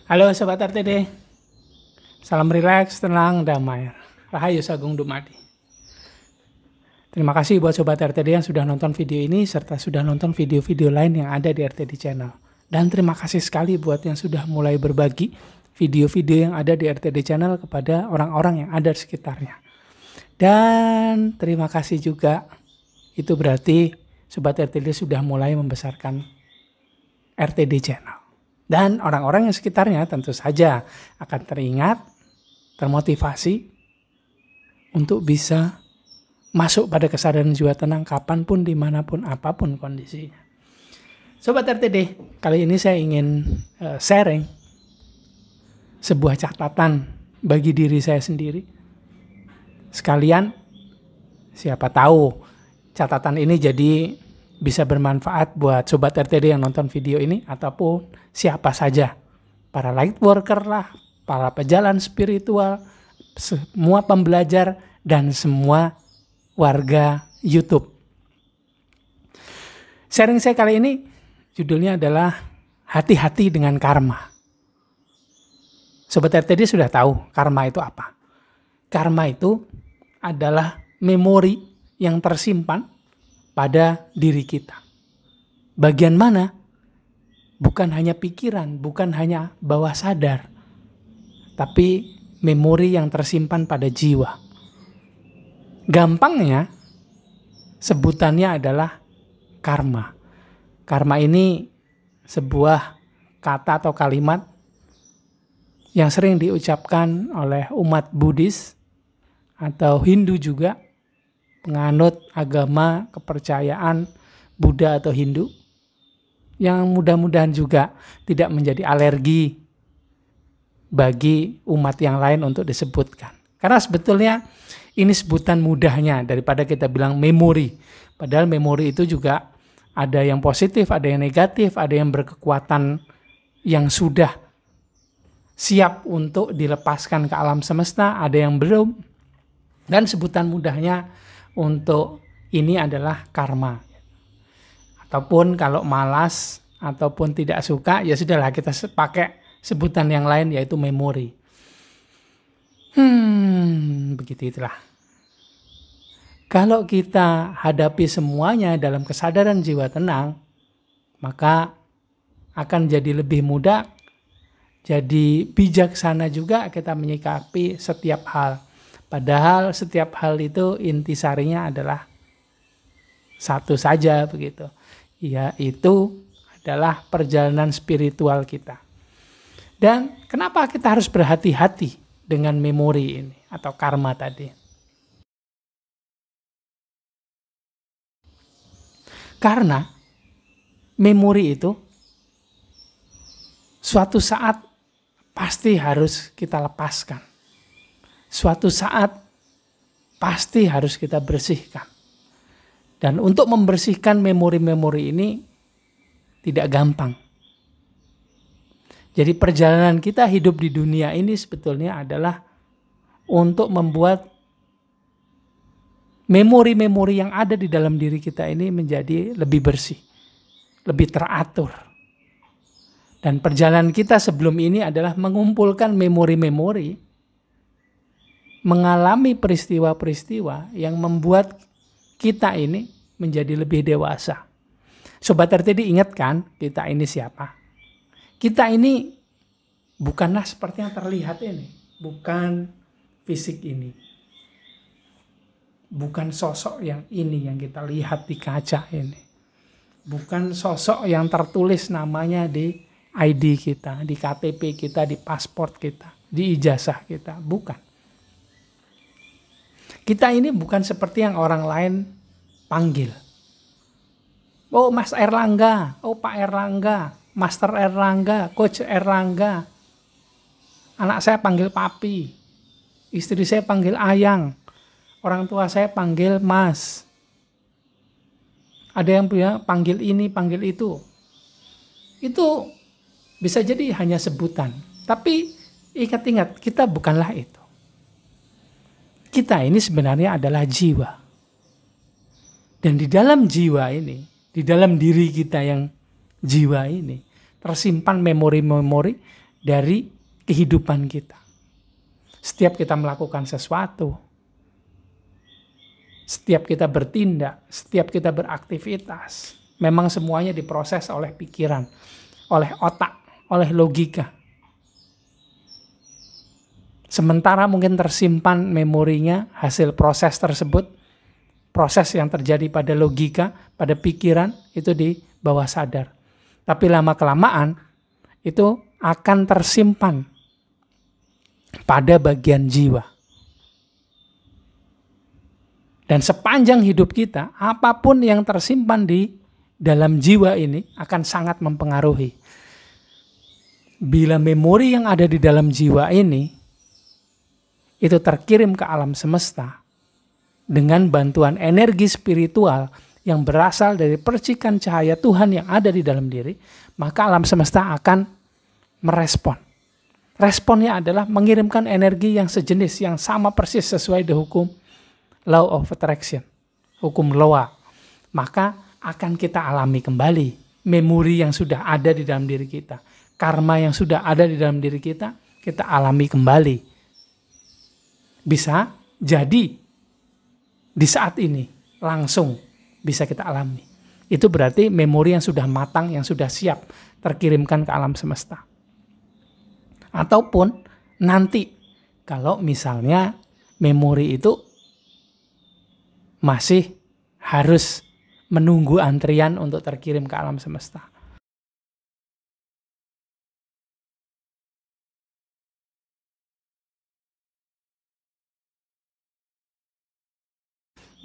Halo Sobat RTD, salam rileks, tenang, damai. Rahayu Sagung Dumadi. Terima kasih buat Sobat RTD yang sudah nonton video ini, serta sudah nonton video-video lain yang ada di RTD Channel. Dan terima kasih sekali buat yang sudah mulai berbagi video-video yang ada di RTD Channel kepada orang-orang yang ada di sekitarnya. Dan terima kasih juga, itu berarti Sobat RTD sudah mulai membesarkan RTD Channel. Dan orang-orang yang sekitarnya tentu saja akan teringat, termotivasi untuk bisa masuk pada kesadaran jiwa tenang kapanpun, dimanapun, apapun kondisinya. Sobat RTD, kali ini saya ingin sharing sebuah catatan bagi diri saya sendiri. Sekalian, siapa tahu catatan ini jadi bisa bermanfaat buat Sobat RTD yang nonton video ini ataupun siapa saja. Para light worker lah, para pejalan spiritual, semua pembelajar, dan semua warga YouTube. Sharing saya kali ini judulnya adalah hati-hati dengan karma. Sobat RTD sudah tahu karma itu apa? Karma itu adalah memori yang tersimpan pada diri kita. Bagian mana? Bukan hanya pikiran, bukan hanya bawah sadar, tapi memori yang tersimpan pada jiwa. Gampangnya, sebutannya adalah karma. Karma ini sebuah kata atau kalimat yang sering diucapkan oleh umat Buddhis atau Hindu juga, penganut agama kepercayaan Buddha atau Hindu, yang mudah-mudahan juga tidak menjadi alergi bagi umat yang lain untuk disebutkan. Karena sebetulnya ini sebutan mudahnya daripada kita bilang memori. Padahal memori itu juga ada yang positif, ada yang negatif, ada yang berkekuatan yang sudah siap untuk dilepaskan ke alam semesta, ada yang belum. Dan sebutan mudahnya untuk ini adalah karma. Ataupun kalau malas ataupun tidak suka, ya sudahlah kita pakai sebutan yang lain yaitu memori. Begitu itulah. Kalau kita hadapi semuanya dalam kesadaran jiwa tenang, maka akan jadi lebih mudah, jadi bijaksana juga kita menyikapi setiap hal. Padahal setiap hal itu intisarinya adalah satu saja begitu. Yaitu adalah perjalanan spiritual kita. Dan kenapa kita harus berhati-hati dengan memori ini atau karma tadi? Karena memori itu suatu saat pasti harus kita lepaskan. Suatu saat pasti harus kita bersihkan. Dan untuk membersihkan memori-memori ini tidak gampang. Jadi perjalanan kita hidup di dunia ini sebetulnya adalah untuk membuat memori-memori yang ada di dalam diri kita ini menjadi lebih bersih, lebih teratur. Dan perjalanan kita sebelum ini adalah mengumpulkan memori-memori, mengalami peristiwa-peristiwa yang membuat kita ini menjadi lebih dewasa. Sobat RTD ingat kan kita ini siapa? Kita ini bukanlah seperti yang terlihat ini. Bukan fisik ini. Bukan sosok yang ini yang kita lihat di kaca ini. Bukan sosok yang tertulis namanya di ID kita, di KTP kita, di paspor kita, di ijazah kita. Bukan. Kita ini bukan seperti yang orang lain panggil. Oh Mas Erlangga, oh Pak Erlangga, Master Erlangga, Coach Erlangga. Anak saya panggil Papi, istri saya panggil Ayang, orang tua saya panggil Mas. Ada yang panggil ini, panggil itu. Itu bisa jadi hanya sebutan. Tapi ingat-ingat, kita bukanlah itu. Kita ini sebenarnya adalah jiwa. Dan di dalam jiwa ini, di dalam diri kita yang jiwa ini, tersimpan memori-memori dari kehidupan kita. Setiap kita melakukan sesuatu, setiap kita bertindak, setiap kita beraktivitas, memang semuanya diproses oleh pikiran, oleh otak, oleh logika. Sementara mungkin tersimpan memorinya, hasil proses tersebut, proses yang terjadi pada logika, pada pikiran, itu di bawah sadar. Tapi lama-kelamaan, itu akan tersimpan pada bagian jiwa. Dan sepanjang hidup kita, apapun yang tersimpan di dalam jiwa ini akan sangat mempengaruhi. Bila memori yang ada di dalam jiwa ini, itu terkirim ke alam semesta dengan bantuan energi spiritual yang berasal dari percikan cahaya Tuhan yang ada di dalam diri, maka alam semesta akan merespon. Responnya adalah mengirimkan energi yang sejenis, yang sama persis sesuai dengan hukum law of attraction, hukum Loa. Maka akan kita alami kembali memori yang sudah ada di dalam diri kita. Karma yang sudah ada di dalam diri kita, kita alami kembali. Bisa jadi di saat ini langsung bisa kita alami. Itu berarti memori yang sudah matang, yang sudah siap terkirimkan ke alam semesta. Ataupun nanti kalau misalnya memori itu masih harus menunggu antrian untuk terkirim ke alam semesta.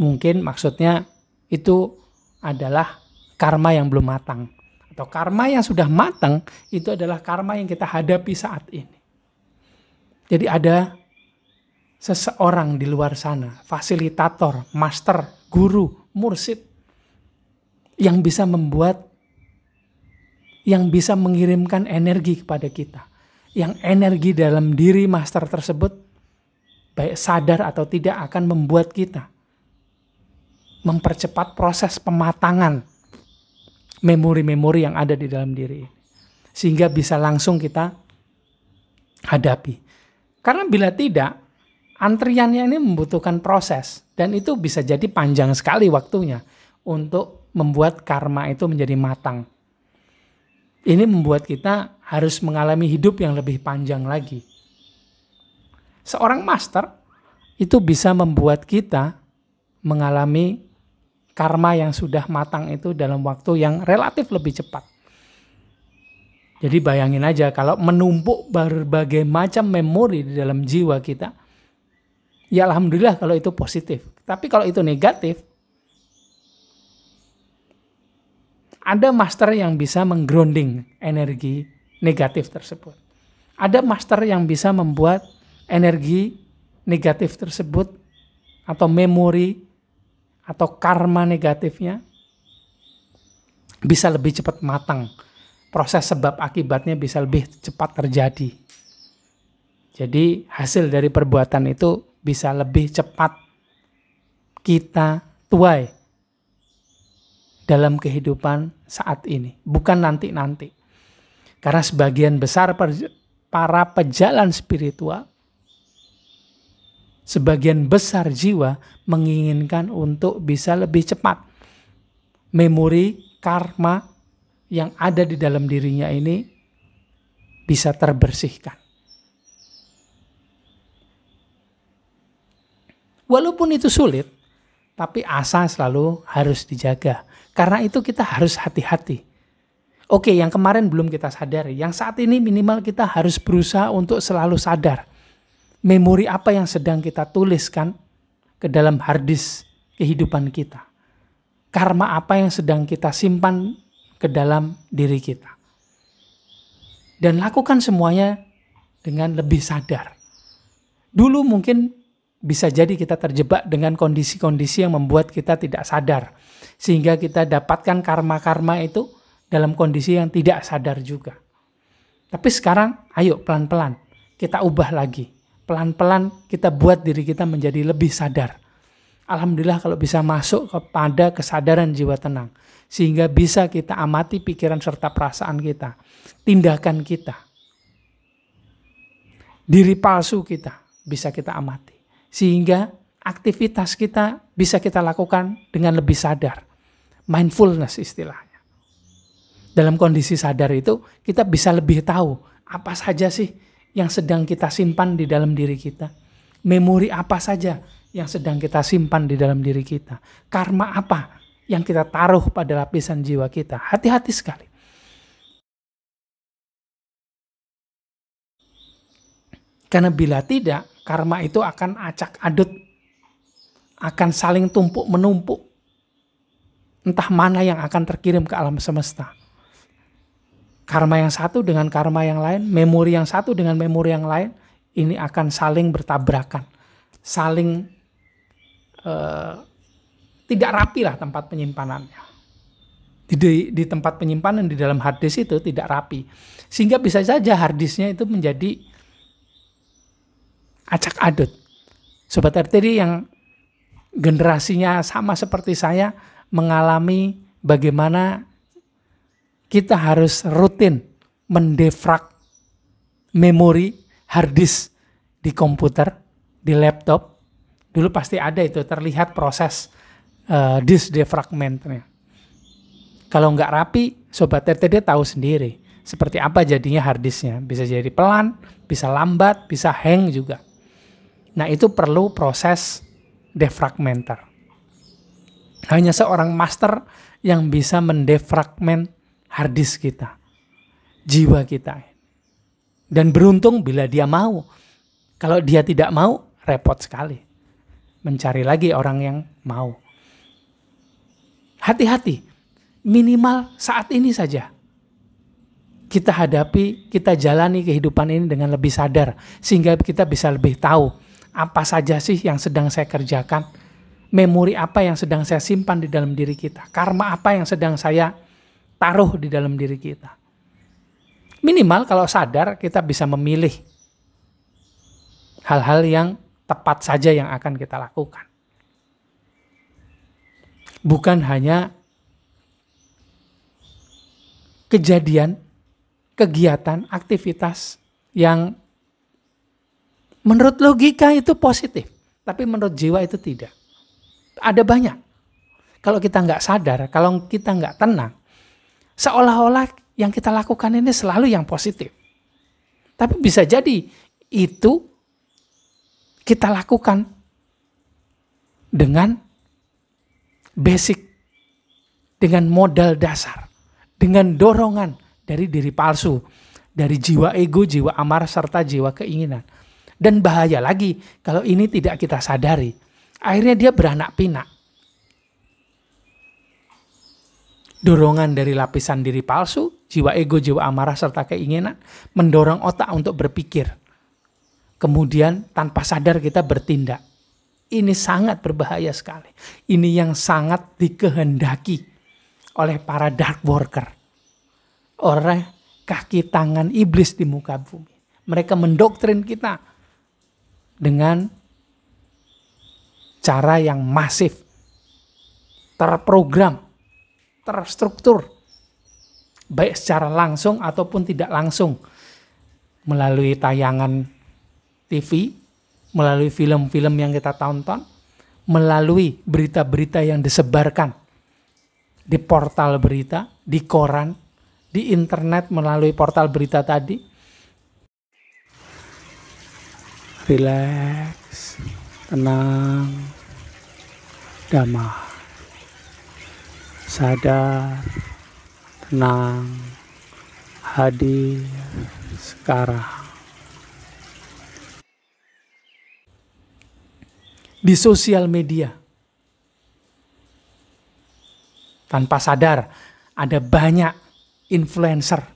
Mungkin maksudnya itu adalah karma yang belum matang. Atau karma yang sudah matang itu adalah karma yang kita hadapi saat ini. Jadi ada seseorang di luar sana, fasilitator, master, guru, mursyid, yang bisa membuat, yang bisa mengirimkan energi kepada kita. Yang energi dalam diri master tersebut, baik sadar atau tidak, akan membuat kita mempercepat proses pematangan memori-memori yang ada di dalam diri. Sehingga bisa langsung kita hadapi. Karena bila tidak, antriannya ini membutuhkan proses. Dan itu bisa jadi panjang sekali waktunya untuk membuat karma itu menjadi matang. Ini membuat kita harus mengalami hidup yang lebih panjang lagi. Seorang master itu bisa membuat kita mengalami karma yang sudah matang itu dalam waktu yang relatif lebih cepat. Jadi bayangin aja kalau menumpuk berbagai macam memori di dalam jiwa kita, ya alhamdulillah kalau itu positif. Tapi kalau itu negatif, ada master yang bisa menggrounding energi negatif tersebut. Ada master yang bisa membuat energi negatif tersebut atau memori atau karma negatifnya bisa lebih cepat matang. Proses sebab akibatnya bisa lebih cepat terjadi. Jadi hasil dari perbuatan itu bisa lebih cepat kita tuai dalam kehidupan saat ini. Bukan nanti-nanti. Karena sebagian besar para pejalan spiritual, sebagian besar jiwa menginginkan untuk bisa lebih cepat memori karma yang ada di dalam dirinya ini bisa terbersihkan. Walaupun itu sulit, tapi asa selalu harus dijaga. Karena itu kita harus hati-hati. Oke, yang kemarin belum kita sadari, yang saat ini minimal kita harus berusaha untuk selalu sadar. Memori apa yang sedang kita tuliskan ke dalam harddisk kehidupan kita. Karma apa yang sedang kita simpan ke dalam diri kita. Dan lakukan semuanya dengan lebih sadar. Dulu mungkin bisa jadi kita terjebak dengan kondisi-kondisi yang membuat kita tidak sadar. Sehingga kita dapatkan karma-karma itu dalam kondisi yang tidak sadar juga. Tapi sekarang ayo pelan-pelan kita ubah lagi. Pelan-pelan kita buat diri kita menjadi lebih sadar. Alhamdulillah kalau bisa masuk kepada kesadaran jiwa tenang. Sehingga bisa kita amati pikiran serta perasaan kita. Tindakan kita. diri palsu kita bisa kita amati. Sehingga aktivitas kita bisa kita lakukan dengan lebih sadar. Mindfulness istilahnya. Dalam kondisi sadar itu kita bisa lebih tahu apa saja sih yang sedang kita simpan di dalam diri kita. Memori apa saja yang sedang kita simpan di dalam diri kita. Karma apa yang kita taruh pada lapisan jiwa kita. Hati-hati sekali. Karena bila tidak, karma itu akan acak adut. Akan saling tumpuk menumpuk. Entah mana yang akan terkirim ke alam semesta. Karma yang satu dengan karma yang lain, memori yang satu dengan memori yang lain, ini akan saling bertabrakan. Saling tidak rapi lah tempat penyimpanannya. Di tempat penyimpanan di dalam hard disk itu tidak rapi. Sehingga bisa saja hard disknya itu menjadi acak adut. Sobat RTD yang generasinya sama seperti saya mengalami bagaimana kita harus rutin mendefrag memori hard disk di komputer, di laptop. Dulu pasti ada itu, terlihat proses disk defragmentnya. Kalau nggak rapi, Sobat RTD tahu sendiri seperti apa jadinya hard disknya. Bisa jadi pelan, bisa lambat, bisa hang juga. Nah itu perlu proses defragmenter. Hanya seorang master yang bisa mendefragment hard disk kita, jiwa kita. Dan beruntung bila dia mau. Kalau dia tidak mau, repot sekali. Mencari lagi orang yang mau. Hati-hati, minimal saat ini saja. Kita hadapi, kita jalani kehidupan ini dengan lebih sadar. Sehingga kita bisa lebih tahu apa saja sih yang sedang saya kerjakan. Memori apa yang sedang saya simpan di dalam diri kita. Karma apa yang sedang saya taruh di dalam diri kita. Minimal kalau sadar kita bisa memilih hal-hal yang tepat saja yang akan kita lakukan. Bukan hanya kejadian, kegiatan, aktivitas yang menurut logika itu positif, tapi menurut jiwa itu tidak. Ada banyak. Kalau kita nggak sadar, kalau kita nggak tenang, seolah-olah yang kita lakukan ini selalu yang positif. Tapi bisa jadi itu kita lakukan dengan basic, dengan modal dasar, dengan dorongan dari diri palsu, dari jiwa ego, jiwa amarah, serta jiwa keinginan. Dan bahaya lagi kalau ini tidak kita sadari. Akhirnya dia beranak pinak. Dorongan dari lapisan diri palsu, jiwa ego, jiwa amarah, serta keinginan, mendorong otak untuk berpikir. Kemudian tanpa sadar kita bertindak. Ini sangat berbahaya sekali. Ini yang sangat dikehendaki oleh para dark worker. Oleh kaki tangan iblis di muka bumi. Mereka mendoktrin kita dengan cara yang masif, terprogram, terstruktur, baik secara langsung ataupun tidak langsung, melalui tayangan TV, melalui film-film yang kita tonton, melalui berita-berita yang disebarkan di portal berita, di koran, di internet melalui portal berita tadi. Relax, tenang, damai, sadar, tenang, hadir sekarang. Di sosial media, tanpa sadar ada banyak influencer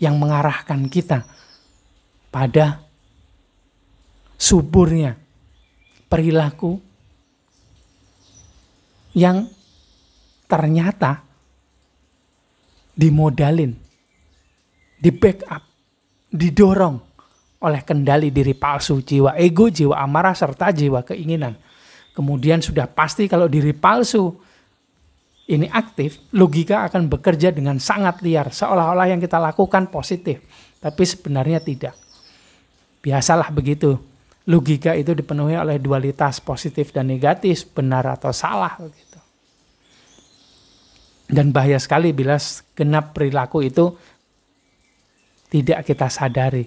yang mengarahkan kita pada suburnya perilaku yang ternyata dimodalin, di backup, didorong oleh kendali diri palsu, jiwa ego, jiwa amarah, serta jiwa keinginan. Kemudian sudah pasti kalau diri palsu ini aktif, logika akan bekerja dengan sangat liar. Seolah-olah yang kita lakukan positif, tapi sebenarnya tidak. Biasalah begitu. Logika itu dipenuhi oleh dualitas positif dan negatif, benar atau salah begitu. Dan bahaya sekali bila genap perilaku itu tidak kita sadari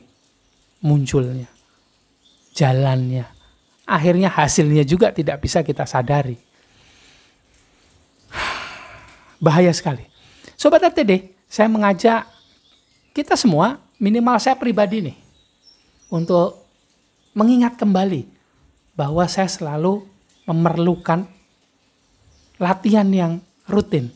munculnya, jalannya. Akhirnya hasilnya juga tidak bisa kita sadari. Bahaya sekali. Sobat RTD, saya mengajak kita semua, minimal saya pribadi nih, untuk mengingat kembali bahwa saya selalu memerlukan latihan yang rutin.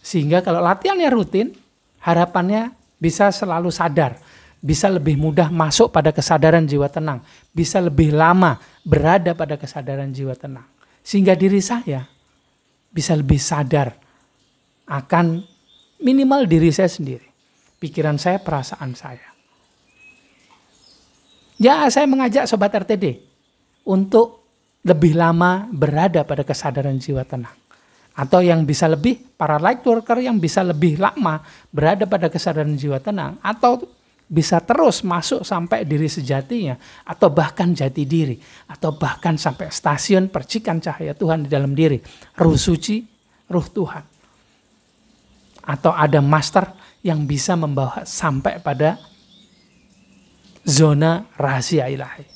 Sehingga kalau latihannya rutin, harapannya bisa selalu sadar, bisa lebih mudah masuk pada kesadaran jiwa tenang, bisa lebih lama berada pada kesadaran jiwa tenang. Sehingga diri saya bisa lebih sadar akan minimal diri saya sendiri, pikiran saya, perasaan saya. Ya, saya mengajak Sobat RTD untuk lebih lama berada pada kesadaran jiwa tenang. Atau yang bisa lebih, para light worker yang bisa lebih lama berada pada kesadaran jiwa tenang. Atau bisa terus masuk sampai diri sejatinya. Atau bahkan jati diri. Atau bahkan sampai stasiun percikan cahaya Tuhan di dalam diri. Ruh suci, ruh Tuhan. Atau ada master yang bisa membawa sampai pada zona rahasia ilahi.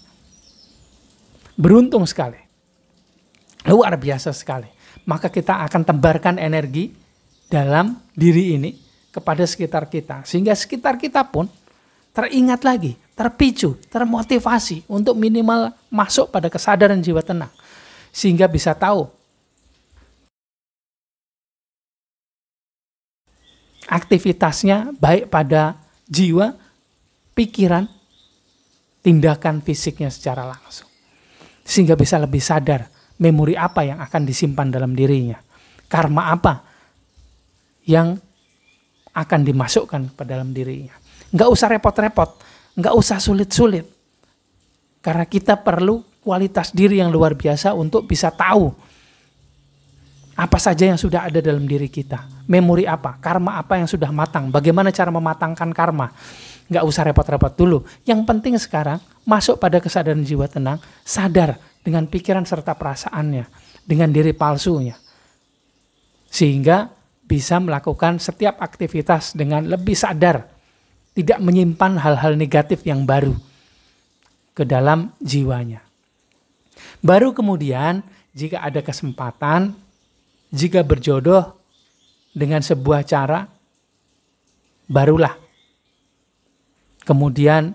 Beruntung sekali. Luar biasa sekali. Maka kita akan tebarkan energi dalam diri ini kepada sekitar kita. Sehingga sekitar kita pun teringat lagi, terpicu, termotivasi untuk minimal masuk pada kesadaran jiwa tenang. Sehingga bisa tahu aktivitasnya baik pada jiwa, pikiran, tindakan fisiknya secara langsung. Sehingga bisa lebih sadar memori apa yang akan disimpan dalam dirinya. Karma apa yang akan dimasukkan ke dalam dirinya. Nggak usah repot-repot, nggak usah sulit-sulit. Karena kita perlu kualitas diri yang luar biasa untuk bisa tahu apa saja yang sudah ada dalam diri kita. Memori apa, karma apa yang sudah matang. Bagaimana cara mematangkan karma. Nggak usah repot-repot dulu. Yang penting sekarang masuk pada kesadaran jiwa tenang, sadar dengan pikiran serta perasaannya, dengan diri palsunya. Sehingga bisa melakukan setiap aktivitas dengan lebih sadar, tidak menyimpan hal-hal negatif yang baru ke dalam jiwanya. Baru kemudian jika ada kesempatan, jika berjodoh dengan sebuah cara, barulah kemudian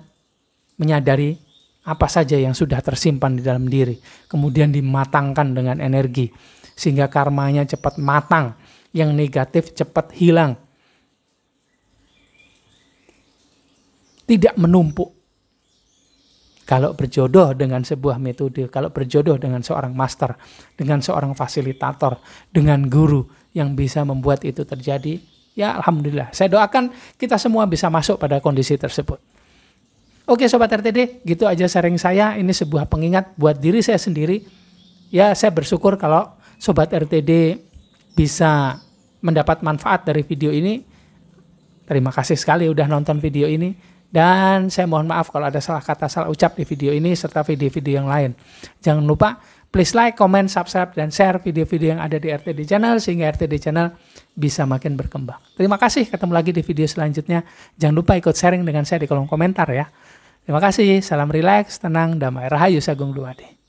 menyadari apa saja yang sudah tersimpan di dalam diri. Kemudian dimatangkan dengan energi. Sehingga karmanya cepat matang. Yang negatif cepat hilang. Tidak menumpuk. Kalau berjodoh dengan sebuah metode, kalau berjodoh dengan seorang master, dengan seorang fasilitator, dengan guru yang bisa membuat itu terjadi, ya alhamdulillah. Saya doakan kita semua bisa masuk pada kondisi tersebut. Oke Sobat RTD, gitu aja sharing saya. Ini sebuah pengingat buat diri saya sendiri. Ya, saya bersyukur kalau Sobat RTD bisa mendapat manfaat dari video ini. Terima kasih sekali udah nonton video ini. Dan saya mohon maaf kalau ada salah kata, salah ucap di video ini serta video-video yang lain. Jangan lupa please like, comment, subscribe, dan share video-video yang ada di RTD Channel sehingga RTD Channel bisa makin berkembang. Terima kasih, ketemu lagi di video selanjutnya. Jangan lupa ikut sharing dengan saya di kolom komentar ya. Terima kasih, salam rileks, tenang, damai, rahayu, sagung duadi.